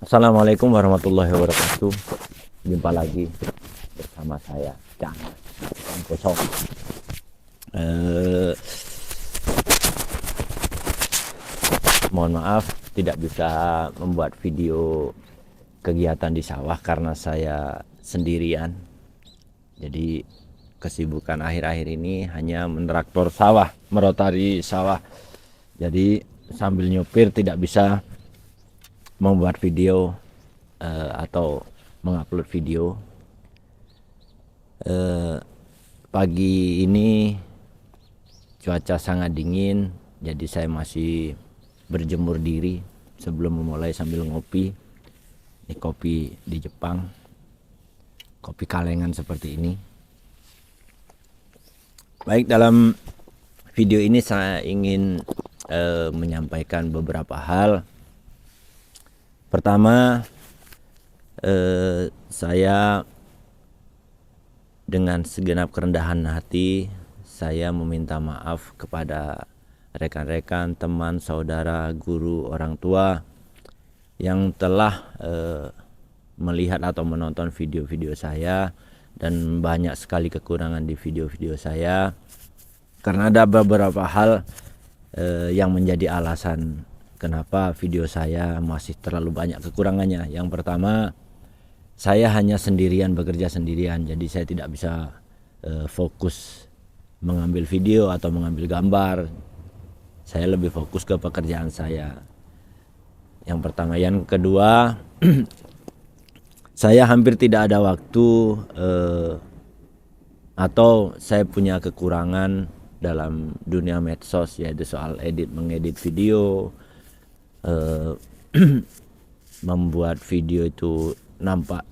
Assalamualaikum warahmatullahi wabarakatuh. Jumpa lagi bersama saya Cang Kosong. Eh, Mohon maaf tidak bisa membuat video kegiatan di sawah karena saya sendirian. Jadi kesibukan akhir-akhir ini hanya menraktor sawah, merotari sawah. Jadi sambil nyupir tidak bisa membuat video atau mengupload video. Pagi ini cuaca sangat dingin, jadi saya masih berjemur diri sebelum memulai sambil ngopi. Ini kopi di Jepang, kopi kalengan seperti ini. Baik, dalam video ini saya ingin menyampaikan beberapa hal. Pertama, saya dengan segenap kerendahan hati saya meminta maaf kepada rekan-rekan, teman, saudara, guru, orang tua yang telah melihat atau menonton video-video saya, dan banyak sekali kekurangan di video-video saya karena ada beberapa hal yang menjadi alasan kenapa video saya masih terlalu banyak kekurangannya. Yang pertama, saya hanya sendirian, bekerja sendirian, jadi saya tidak bisa fokus mengambil video atau mengambil gambar. Saya lebih fokus ke pekerjaan saya. Yang pertama. Yang kedua, saya hampir tidak ada waktu atau saya punya kekurangan dalam dunia medsos, yaitu soal mengedit video, membuat video itu nampak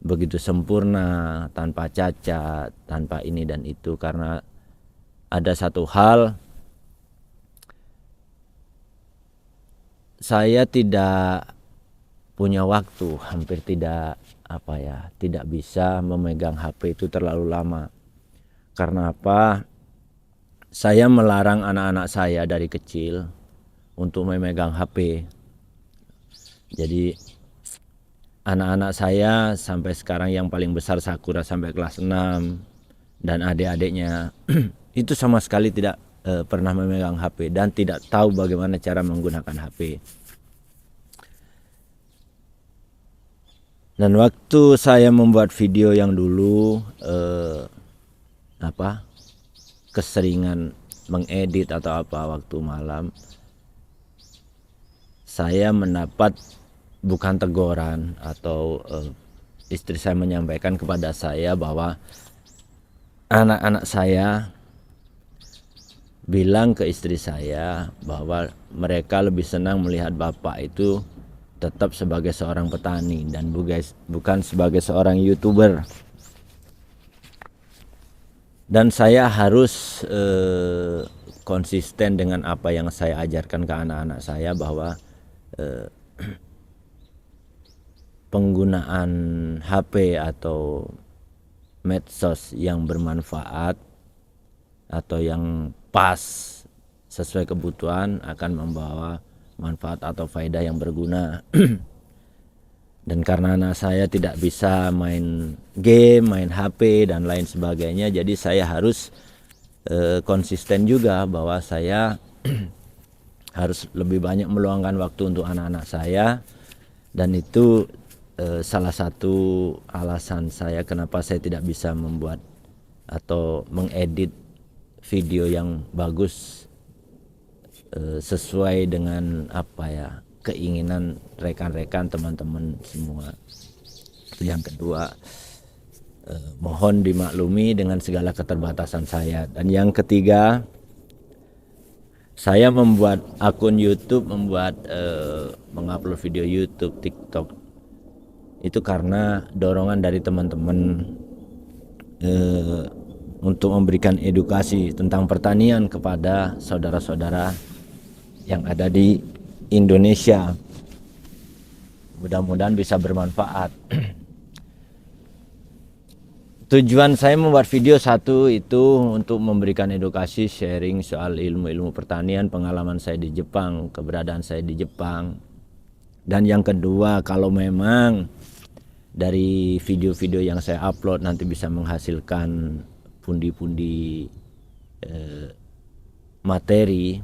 begitu sempurna, tanpa cacat, tanpa ini dan itu. Karena ada satu hal, saya tidak punya waktu, hampir tidak tidak bisa memegang HP itu terlalu lama. Karena apa? Saya melarang anak-anak saya dari kecil untuk memegang HP. Jadi anak-anak saya sampai sekarang, yang paling besar Sakura sampai kelas 6, dan adik-adiknya itu sama sekali tidak pernah memegang HP dan tidak tahu bagaimana cara menggunakan HP. Dan waktu saya membuat video yang dulu keseringan mengedit atau waktu malam, saya mendapat bukan teguran atau istri saya menyampaikan kepada saya bahwa anak-anak saya bilang ke istri saya bahwa mereka lebih senang melihat bapak itu tetap sebagai seorang petani dan bukan sebagai seorang YouTuber. Dan saya harus konsisten dengan apa yang saya ajarkan ke anak-anak saya, bahwa penggunaan HP atau medsos yang bermanfaat atau yang pas sesuai kebutuhan akan membawa manfaat atau faedah yang berguna. Dan karena anak saya tidak bisa main game, main HP dan lain sebagainya, jadi saya harus konsisten juga bahwa saya harus lebih banyak meluangkan waktu untuk anak-anak saya. Dan itu salah satu alasan saya kenapa saya tidak bisa membuat atau mengedit video yang bagus sesuai dengan keinginan rekan-rekan, teman-teman semua. Itu yang kedua. Mohon dimaklumi dengan segala keterbatasan saya. Dan yang ketiga, saya membuat akun YouTube, mengupload video YouTube, TikTok itu karena dorongan dari teman-teman untuk memberikan edukasi tentang pertanian kepada saudara-saudara yang ada di Indonesia. Mudah-mudahan bisa bermanfaat. Tujuan saya membuat video satu itu untuk memberikan edukasi, sharing soal ilmu-ilmu pertanian, pengalaman saya di Jepang, keberadaan saya di Jepang. Dan yang kedua, kalau memang dari video-video yang saya upload nanti bisa menghasilkan pundi-pundi materi,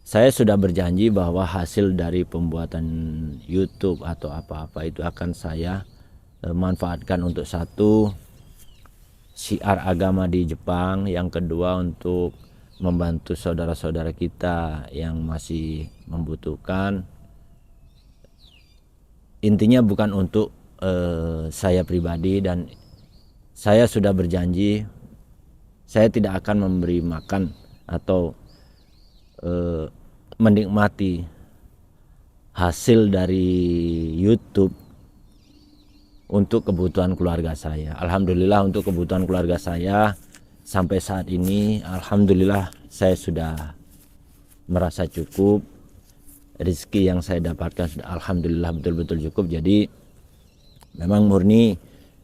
saya sudah berjanji bahwa hasil dari pembuatan YouTube atau apa-apa itu akan saya manfaatkan untuk satu, syiar agama di Jepang, yang kedua untuk membantu saudara-saudara kita yang masih membutuhkan. Intinya bukan untuk saya pribadi, dan saya sudah berjanji saya tidak akan memberi makan atau menikmati hasil dari YouTube untuk kebutuhan keluarga saya. Alhamdulillah untuk kebutuhan keluarga saya sampai saat ini, alhamdulillah saya sudah merasa cukup. Rezeki yang saya dapatkan sudah alhamdulillah betul-betul cukup. Jadi memang murni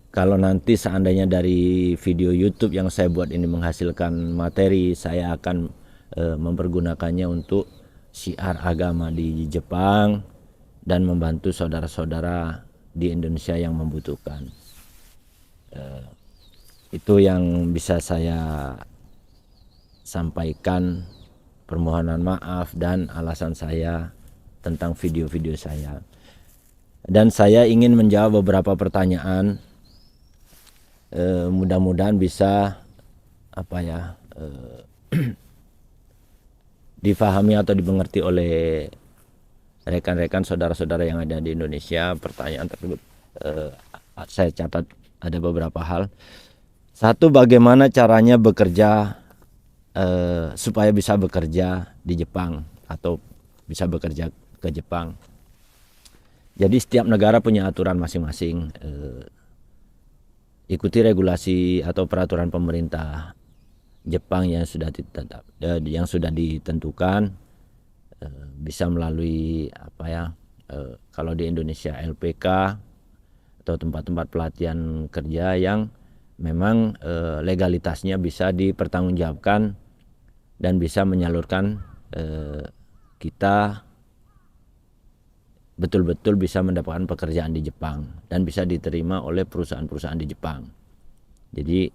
kalau nanti seandainya dari video YouTube yang saya buat ini menghasilkan materi, saya akan mempergunakannya untuk syiar agama di Jepang dan membantu saudara-saudara di Indonesia yang membutuhkan. Itu yang bisa saya sampaikan, permohonan maaf dan alasan saya tentang video-video saya. Dan saya ingin menjawab beberapa pertanyaan, mudah-mudahan bisa difahami atau dimengerti oleh rekan-rekan saudara-saudara yang ada di Indonesia. Pertanyaan tersebut saya catat ada beberapa hal. Satu, bagaimana caranya bekerja supaya bisa bekerja di Jepang atau bisa bekerja ke Jepang. Jadi setiap negara punya aturan masing-masing. Ikuti regulasi atau peraturan pemerintah Jepang yang sudah ditentukan. Bisa melalui kalau di Indonesia LPK atau tempat-tempat pelatihan kerja yang memang legalitasnya bisa dipertanggungjawabkan dan bisa menyalurkan kita betul-betul bisa mendapatkan pekerjaan di Jepang dan bisa diterima oleh perusahaan-perusahaan di Jepang. Jadi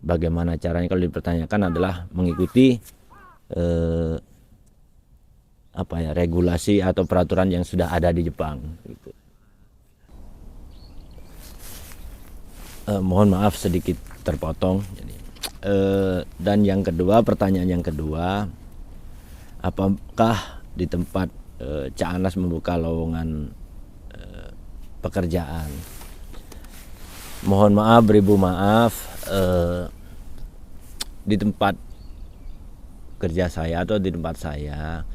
bagaimana caranya, kalau dipertanyakan adalah mengikuti regulasi atau peraturan yang sudah ada di Jepang gitu. Mohon maaf sedikit terpotong. Dan yang kedua, pertanyaan yang kedua, apakah di tempat Cak Anas membuka lowongan pekerjaan? Mohon maaf, beribu maaf, di tempat kerja saya atau di tempat saya,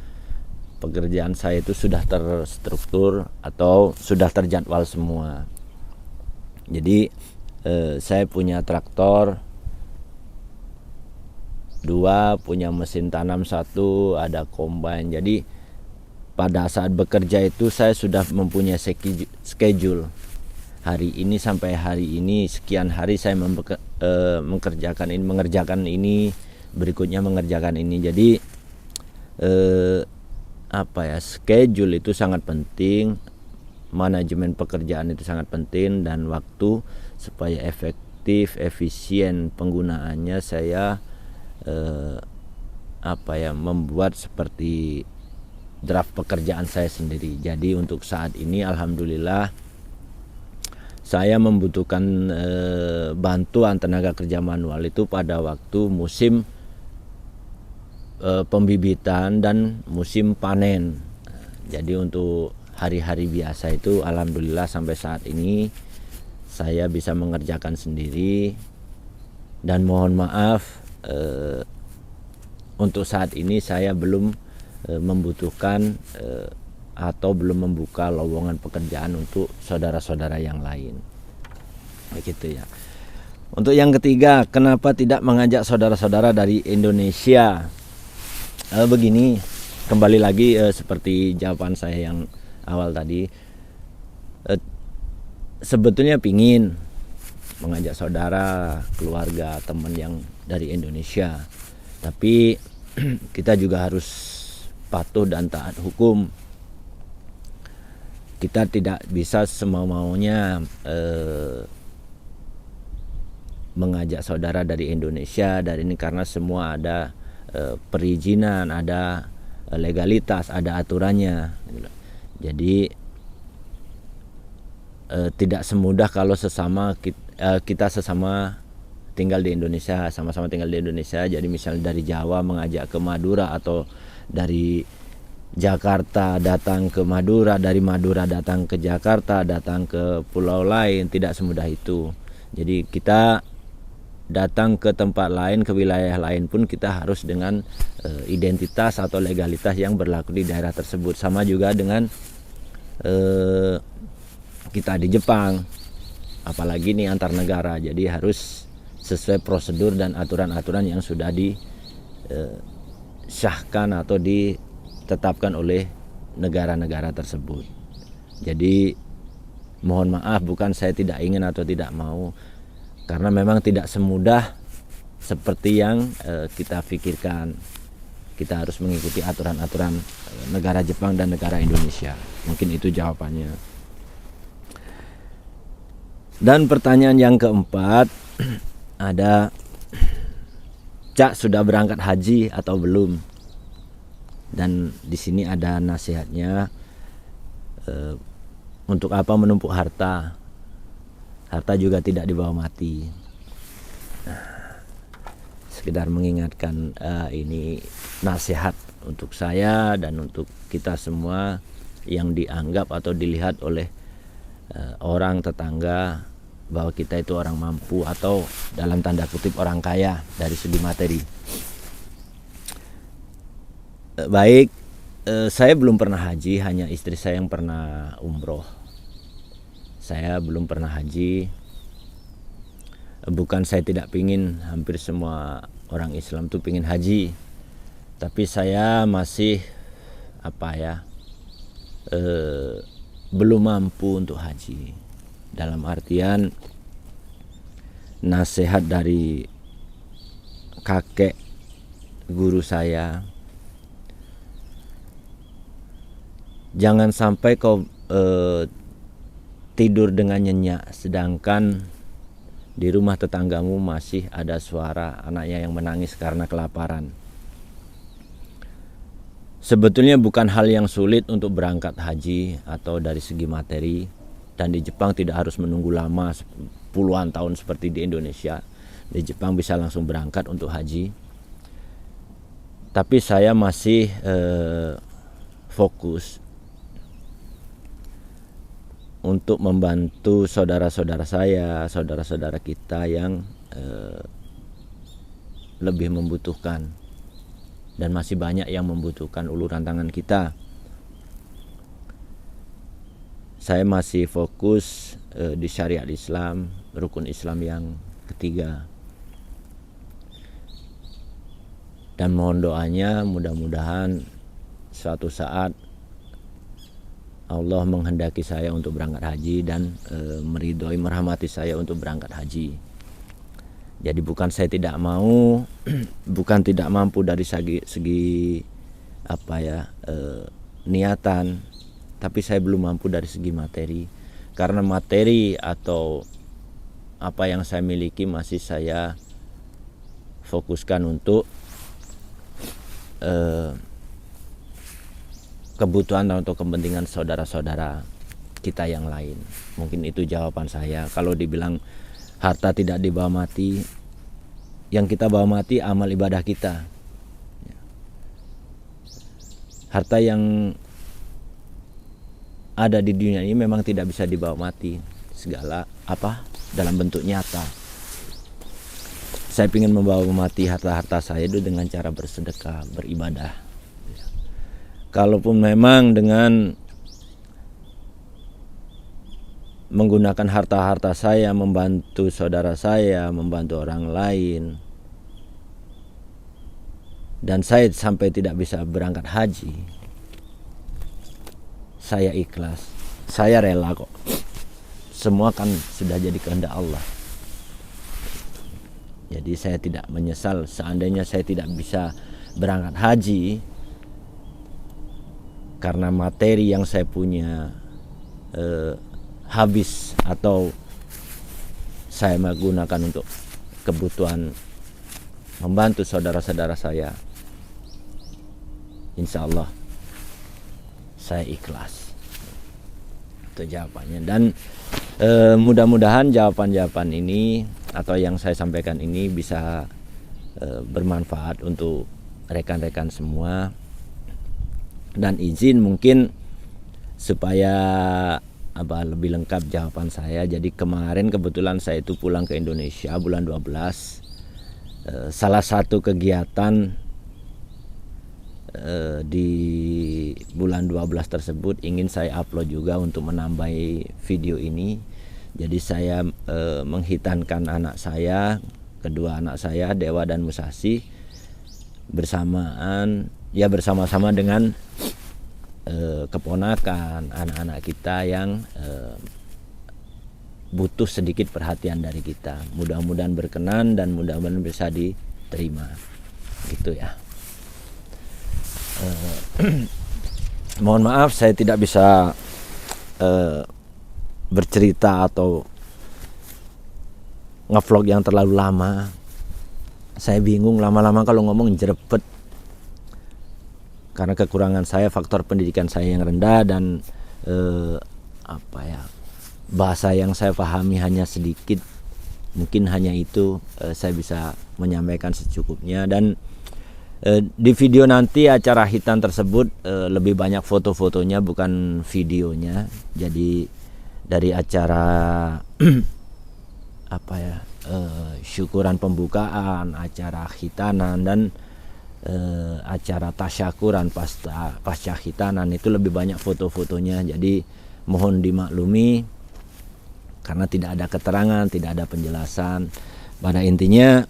pekerjaan saya itu sudah terstruktur atau sudah terjadwal semua. Jadi saya punya traktor 2, punya mesin tanam 1, ada combine. Jadi pada saat bekerja itu saya sudah mempunyai schedule. Hari ini sampai hari ini, sekian hari saya mengerjakan ini, berikutnya mengerjakan ini. Jadi schedule itu sangat penting, manajemen pekerjaan itu sangat penting, dan waktu supaya efektif, efisien penggunaannya saya membuat seperti draft pekerjaan saya sendiri. Jadi untuk saat ini alhamdulillah saya membutuhkan bantuan tenaga kerja manual itu pada waktu musim pembibitan dan musim panen. Jadi untuk hari-hari biasa itu alhamdulillah sampai saat ini saya bisa mengerjakan sendiri. Dan mohon maaf, untuk saat ini saya belum membutuhkan atau belum membuka lowongan pekerjaan untuk saudara-saudara yang lain. Begitu ya. Untuk yang ketiga, kenapa tidak mengajak saudara-saudara dari Indonesia? Begini, kembali lagi seperti jawaban saya yang awal tadi. Sebetulnya pingin mengajak saudara, keluarga, teman yang dari Indonesia. Tapi kita juga harus patuh dan taat hukum. Kita tidak bisa semau-maunya mengajak saudara dari Indonesia dari ini, karena semua ada perizinan, ada legalitas, ada aturannya. Jadi tidak semudah kalau kita sesama tinggal di Indonesia, sama-sama tinggal di Indonesia. Jadi misalnya dari Jawa mengajak ke Madura, atau dari Jakarta datang ke Madura, dari Madura datang ke Jakarta, datang ke pulau lain, tidak semudah itu. Jadi kita datang ke tempat lain, ke wilayah lain pun kita harus dengan identitas atau legalitas yang berlaku di daerah tersebut. Sama juga dengan kita di Jepang, apalagi ini antar negara, jadi harus sesuai prosedur dan aturan-aturan yang sudah disahkan atau ditetapkan oleh negara-negara tersebut. Jadi mohon maaf, bukan saya tidak ingin atau tidak mau, karena memang tidak semudah seperti yang kita pikirkan. Kita harus mengikuti aturan-aturan negara Jepang dan negara Indonesia. Mungkin itu jawabannya. Dan pertanyaan yang keempat ada, Cak, sudah berangkat haji atau belum? Dan di sini ada nasihatnya, untuk apa menumpuk harta? Harta juga tidak dibawa mati. Sekedar mengingatkan, ini nasihat untuk saya dan untuk kita semua yang dianggap atau dilihat oleh orang tetangga bahwa kita itu orang mampu atau dalam tanda kutip orang kaya dari segi materi. Baik, saya belum pernah haji, hanya istri saya yang pernah umroh. Saya belum pernah haji. Bukan saya tidak pingin, hampir semua orang Islam tuh pingin haji. Tapi saya masih belum mampu untuk haji. Dalam artian nasihat dari kakek guru saya, jangan sampai kau tidur dengan nyenyak sedangkan di rumah tetanggamu masih ada suara anaknya yang menangis karena kelaparan. Sebetulnya bukan hal yang sulit untuk berangkat haji atau dari segi materi, dan di Jepang tidak harus menunggu lama puluhan tahun seperti di Indonesia. Di Jepang bisa langsung berangkat untuk haji. Tapi saya masih fokus untuk membantu saudara-saudara saya, saudara-saudara kita yang lebih membutuhkan, dan masih banyak yang membutuhkan uluran tangan kita. Saya masih fokus di syariat Islam, rukun Islam yang ketiga. Dan mohon doanya, mudah-mudahan suatu saat Allah menghendaki saya untuk berangkat haji dan meridhoi, merahmati saya untuk berangkat haji. Jadi bukan saya tidak mau, bukan tidak mampu dari segi niatan, tapi saya belum mampu dari segi materi. Karena materi atau apa yang saya miliki masih saya fokuskan untuk kebutuhan atau kepentingan saudara-saudara kita yang lain. Mungkin itu jawaban saya. Kalau dibilang harta tidak dibawa mati, yang kita bawa mati amal ibadah kita. Harta yang ada di dunia ini memang tidak bisa dibawa mati, segala dalam bentuk nyata. Saya ingin membawa mati harta-harta saya itu dengan cara bersedekah, beribadah. Kalaupun memang dengan menggunakan harta-harta saya membantu saudara saya, membantu orang lain, dan saya sampai tidak bisa berangkat haji, saya ikhlas, saya rela kok. Semua kan sudah jadi kehendak Allah. Jadi saya tidak menyesal seandainya saya tidak bisa berangkat haji. karena materi yang saya punya habis atau saya menggunakan untuk kebutuhan membantu saudara-saudara saya, insya Allah saya ikhlas. Itu jawabannya. Dan mudah-mudahan jawaban-jawaban ini atau yang saya sampaikan ini bisa bermanfaat untuk rekan-rekan semua. Dan izin mungkin supaya lebih lengkap jawaban saya. Jadi kemarin kebetulan saya itu pulang ke Indonesia bulan 12. Salah satu kegiatan di bulan 12 tersebut ingin saya upload juga untuk menambahi video ini. Jadi saya menghitankan anak saya, kedua anak saya Dewa dan Musasi, bersama-sama dengan keponakan anak-anak kita yang butuh sedikit perhatian dari kita. Mudah-mudahan berkenan dan mudah-mudahan bisa diterima, gitu ya. Mohon maaf saya tidak bisa bercerita atau ngevlog yang terlalu lama. Saya bingung lama-lama kalau ngomong jerebet, karena kekurangan saya, faktor pendidikan saya yang rendah, dan bahasa yang saya pahami hanya sedikit. Mungkin hanya itu saya bisa menyampaikan secukupnya. Dan di video nanti acara hitan tersebut lebih banyak foto-fotonya bukan videonya. Jadi dari acara syukuran pembukaan, acara hitanan, dan acara tasyakuran pasca hitanan itu lebih banyak foto-fotonya. Jadi mohon dimaklumi karena tidak ada keterangan, tidak ada penjelasan. Pada intinya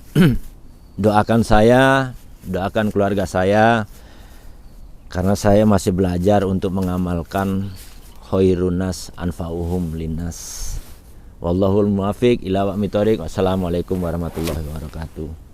doakan saya, doakan keluarga saya, karena saya masih belajar untuk mengamalkan khairunas anfa'uhum linnas. Wallahul muwaffiq ila aqwamit thoriq. Wassalamualaikum warahmatullahi wabarakatuh.